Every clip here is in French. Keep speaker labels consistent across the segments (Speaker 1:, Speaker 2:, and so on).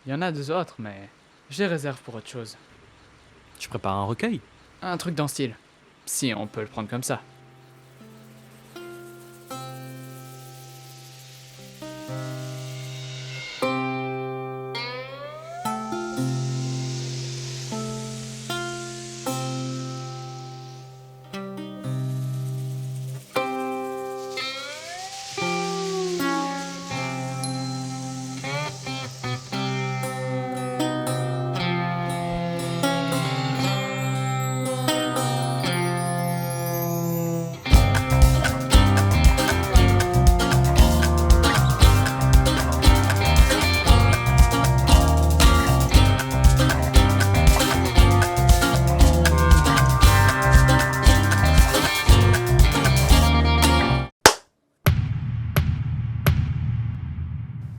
Speaker 1: Il y en a deux autres, mais je les réserve pour autre chose.
Speaker 2: Tu prépares un recueil?
Speaker 1: Un truc dans le style. Si on peut le prendre comme ça.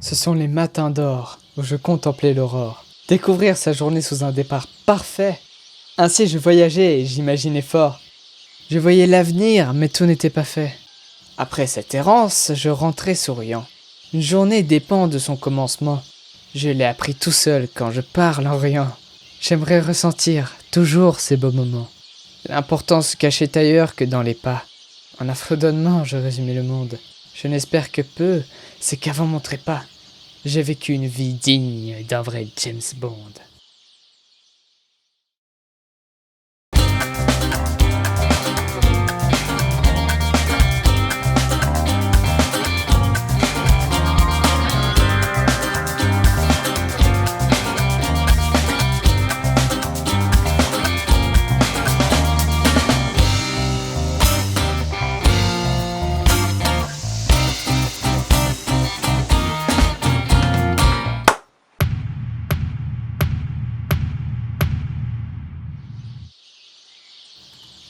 Speaker 1: Ce sont les matins d'or où je contemplais l'aurore. Découvrir sa journée sous un départ parfait. Ainsi je voyageais et j'imaginais fort. Je voyais l'avenir, mais tout n'était pas fait. Après cette errance, je rentrais souriant. Une journée dépend de son commencement. Je l'ai appris tout seul quand je parle en riant. J'aimerais ressentir toujours ces beaux moments. L'important se cachait ailleurs que dans les pas. En un fredonnement, je résumais le monde. Je n'espère que peu, c'est qu'avant mon trépas, j'ai vécu une vie digne d'un vrai James Bond.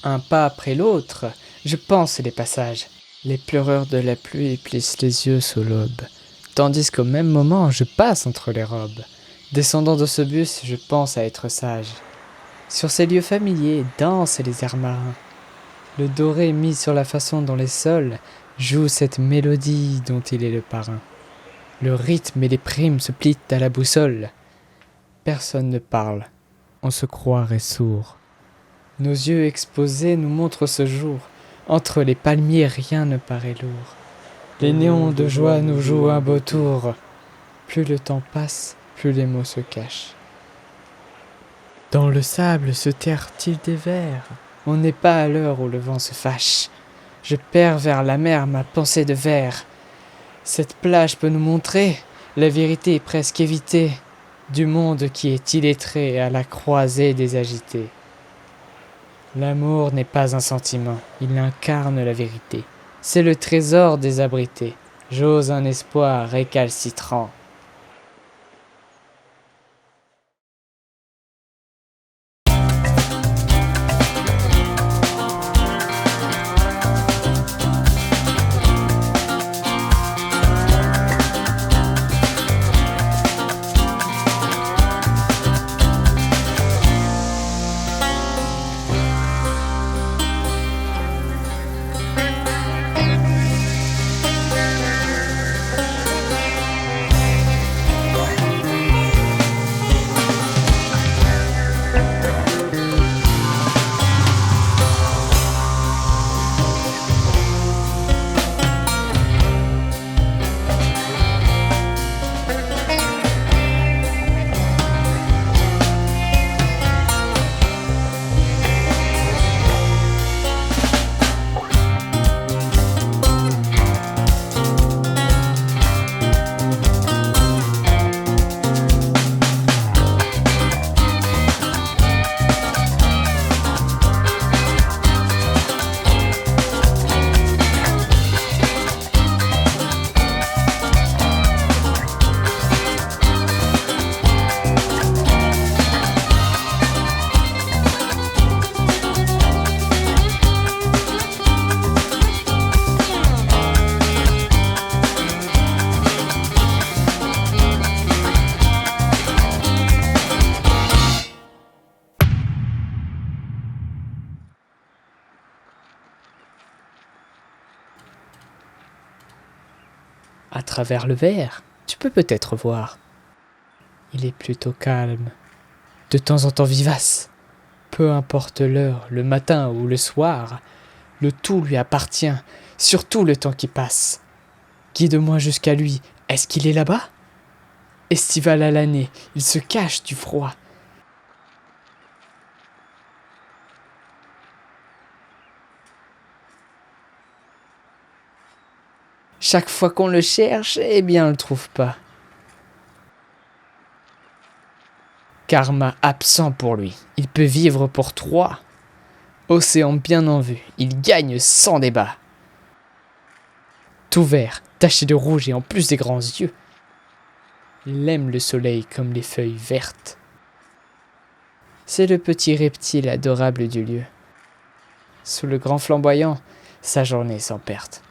Speaker 1: Un pas après l'autre, je pense les passages. Les pleureurs de la pluie plissent les yeux sous l'aube, tandis qu'au même moment je passe entre les robes. Descendant de ce bus, je pense à être sage. Sur ces lieux familiers dansent les airs marins. Le doré mis sur la façon dont les sols jouent cette mélodie dont il est le parrain. Le rythme et les primes se plient à la boussole. Personne ne parle, on se croirait sourd. Nos yeux exposés nous montrent ce jour. Entre les palmiers, rien ne paraît lourd. Les néons de joie nous jouent un beau tour. Plus le temps passe, plus les mots se cachent. Dans le sable se terrent-ils des vers? On n'est pas à l'heure où le vent se fâche. Je perds vers la mer ma pensée de verre. Cette plage peut nous montrer la vérité presque évitée du monde qui est illettré à la croisée des agités. L'amour n'est pas un sentiment, il incarne la vérité. C'est le trésor des abrités. J'ose un espoir récalcitrant. À travers le verre, tu peux peut-être voir Il est plutôt calme, de temps en temps vivace. Peu importe l'heure, le matin ou le soir, le tout lui appartient, surtout le temps qui passe. Guide-moi jusqu'à lui, est-ce qu'il est là-bas? Estival à l'année, il se cache du froid. Chaque fois qu'on le cherche, eh bien on le trouve pas. Karma absent pour lui, il peut vivre pour 3. Océan bien en vue, il gagne sans débat. Tout vert, taché de rouge et en plus des grands yeux. Il aime le soleil comme les feuilles vertes. C'est le petit reptile adorable du lieu. Sous le grand flamboyant, sa journée sans perte.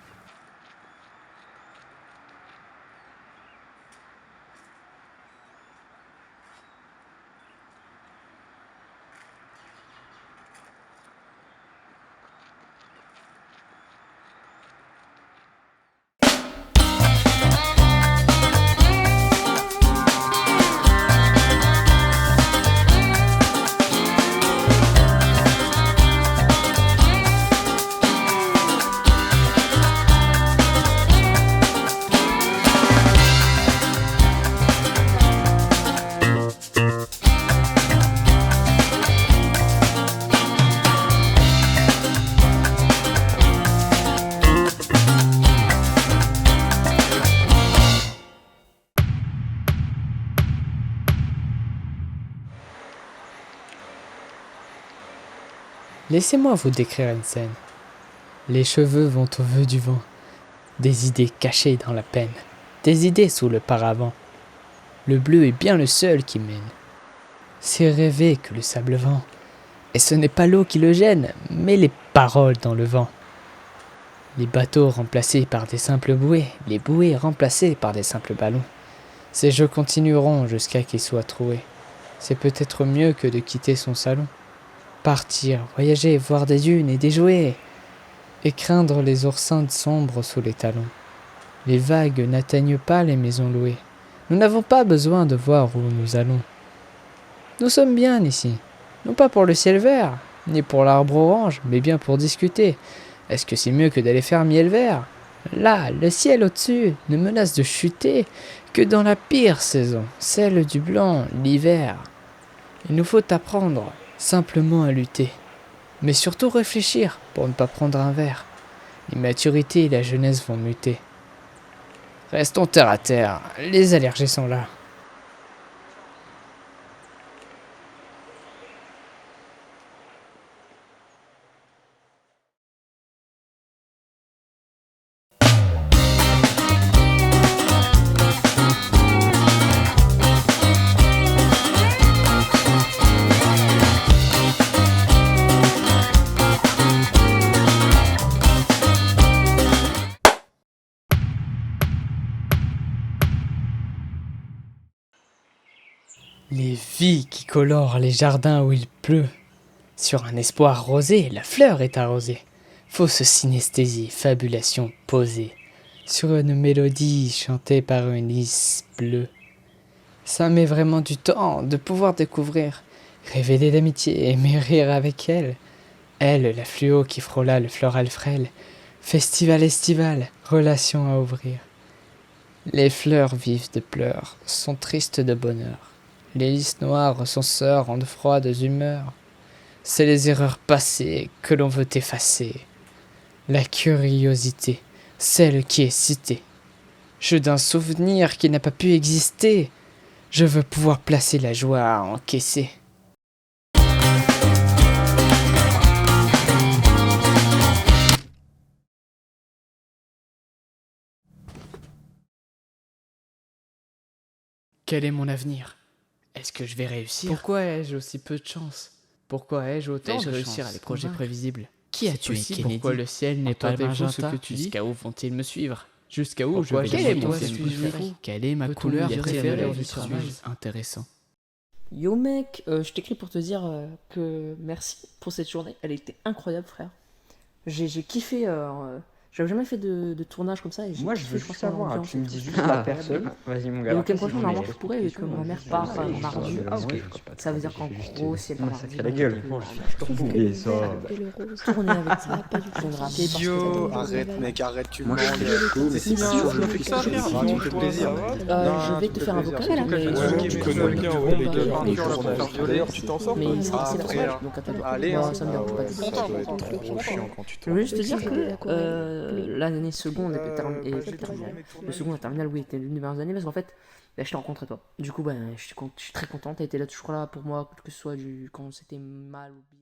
Speaker 1: Laissez-moi vous décrire une scène. Les cheveux vont au vœu du vent, des idées cachées dans la peine, des idées sous le paravent. Le bleu est bien le seul qui mène. C'est rêver que le sable vent. Et ce n'est pas l'eau qui le gêne, mais les paroles dans le vent. Les bateaux remplacés par des simples bouées, les bouées remplacées par des simples ballons. Ces jeux continueront jusqu'à qu'ils soient troués. C'est peut-être mieux que de quitter son salon. Partir, voyager, voir des dunes et des jouets, et craindre les oursins sombres sous les talons. Les vagues n'atteignent pas les maisons louées. Nous n'avons pas besoin de voir où nous allons. Nous sommes bien ici, non pas pour le ciel vert, ni pour l'arbre orange, mais bien pour discuter. Est-ce que c'est mieux que d'aller faire miel vert? Là, le ciel au-dessus ne menace de chuter que dans la pire saison, celle du blanc, l'hiver. Il nous faut apprendre simplement à lutter, mais surtout réfléchir pour ne pas prendre un verre. L'immaturité et la jeunesse vont muter. Restons terre à terre, les allergies sont là. Les vies qui colorent les jardins où il pleut. Sur un espoir rosé, la fleur est arrosée. Fausse synesthésie, fabulation posée. Sur une mélodie chantée par une lys bleue. Ça met vraiment du temps de pouvoir découvrir, révéler l'amitié, aimer rire avec elle. Elle, la fluo qui frôla le floral frêle. Festival estival, relation à ouvrir. Les fleurs vives de pleurs sont tristes de bonheur. Les lys noires sont sœurs en de froides humeurs. C'est les erreurs passées que l'on veut effacer. La curiosité, celle qui est citée. Jeu d'un souvenir qui n'a pas pu exister. Je veux pouvoir placer la joie à encaisser. Quel est mon avenir? Est-ce que je vais réussir? Pourquoi ai-je aussi peu de chance? Pourquoi ai-je autant de réussir à des projets prévisibles? Qui a tué Kennedy? Pourquoi le ciel n'est pas magenta? Jusqu'à où vont-ils me suivre? Jusqu'à où je vais les suivre? Quelle est ma couleur préférée? Intéressant.
Speaker 3: Yo mec, je t'écris pour te dire que merci pour cette journée, elle était incroyable frère. J'ai kiffé J'avais jamais fait de tournage comme ça et j'ai
Speaker 4: Moi, je
Speaker 3: kiffé,
Speaker 4: veux juste
Speaker 3: franchement,
Speaker 4: savoir,
Speaker 3: l'ambiance
Speaker 4: tu
Speaker 3: et
Speaker 4: me
Speaker 3: tout,
Speaker 4: dis
Speaker 3: c'était
Speaker 4: juste la
Speaker 3: agréable.
Speaker 4: personne. Vas-y, mon
Speaker 3: Et
Speaker 4: gars.
Speaker 3: le week-end
Speaker 4: après,
Speaker 3: prochain,
Speaker 4: sinon,
Speaker 3: normalement,
Speaker 4: mais
Speaker 3: je pourrais, vu que ma mère part mardi. Ça veut dire qu'en gros, si elle part mardi,
Speaker 4: sacré la gueule.
Speaker 3: je te retrouve
Speaker 4: Et ça.
Speaker 5: Et le rose.
Speaker 3: tourner avec
Speaker 5: Ça
Speaker 3: toi.
Speaker 5: va pas du
Speaker 3: Je
Speaker 5: tout.
Speaker 3: viendrai appeler parce que
Speaker 5: Idiot,
Speaker 3: t'as
Speaker 5: arrête, mec,
Speaker 6: arrête, tu
Speaker 4: Moi, je
Speaker 6: mens.
Speaker 4: serais chaud, mais
Speaker 6: Si,
Speaker 3: si,
Speaker 6: si,
Speaker 3: si,
Speaker 6: je ne fais que ça, frère.
Speaker 5: si,
Speaker 6: Tu me fais plaisir.
Speaker 3: Je vais te faire un vocal,
Speaker 5: Voilà.
Speaker 3: mais
Speaker 6: Tu connais bien, ouais, les gars, peinture, là, pour faire violer.
Speaker 5: D'ailleurs, tu t'en sors
Speaker 3: mais il sera
Speaker 6: Ah,
Speaker 3: c'est la
Speaker 6: frère.
Speaker 3: soirée, donc à toi de
Speaker 6: Allez,
Speaker 3: moi,
Speaker 6: hein.
Speaker 3: ça me dérange pas.
Speaker 5: ça doit être trop chiant
Speaker 6: quand tu
Speaker 3: Je voulais juste te dire
Speaker 5: Aussi,
Speaker 3: que
Speaker 5: aquarelles.
Speaker 3: l'année seconde et
Speaker 5: pas
Speaker 3: terminale,
Speaker 5: terminale.
Speaker 3: le second et terminale, oui, était l'une des meilleures années parce qu'en fait, bah, je t'ai rencontré toi. Du coup, bah, je suis très content, t'as été là toujours là pour moi, que ce soit quand c'était mal ou bien.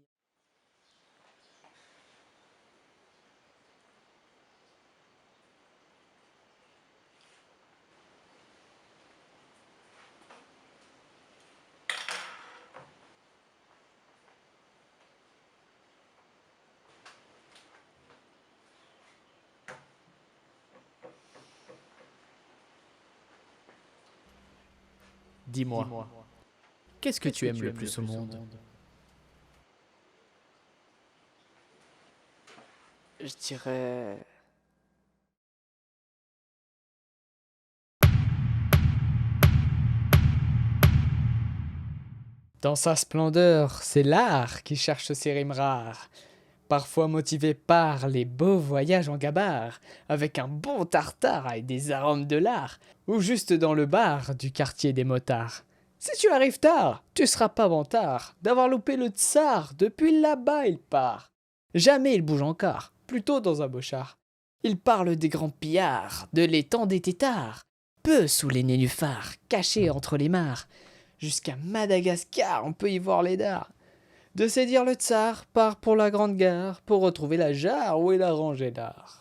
Speaker 1: Dis-moi, qu'est-ce que tu aimes le plus au monde? Je dirais... Dans sa splendeur, c'est l'art qui cherche ses rimes rares, parfois motivé par les beaux voyages en gabar, avec un bon tartare et des arômes de lard, ou juste dans le bar du quartier des motards. Si tu arrives tard, tu seras pas vantard d'avoir loupé le tsar, depuis là-bas il part. Jamais il bouge en car, plutôt dans un beau char. Il parle des grands pillards, de l'étang des têtards, peu sous les nénuphars, cachés entre les mares. Jusqu'à Madagascar, on peut y voir les dards. De séduire le tsar, part pour la grande gare, pour retrouver la jarre où est la rangée d'art.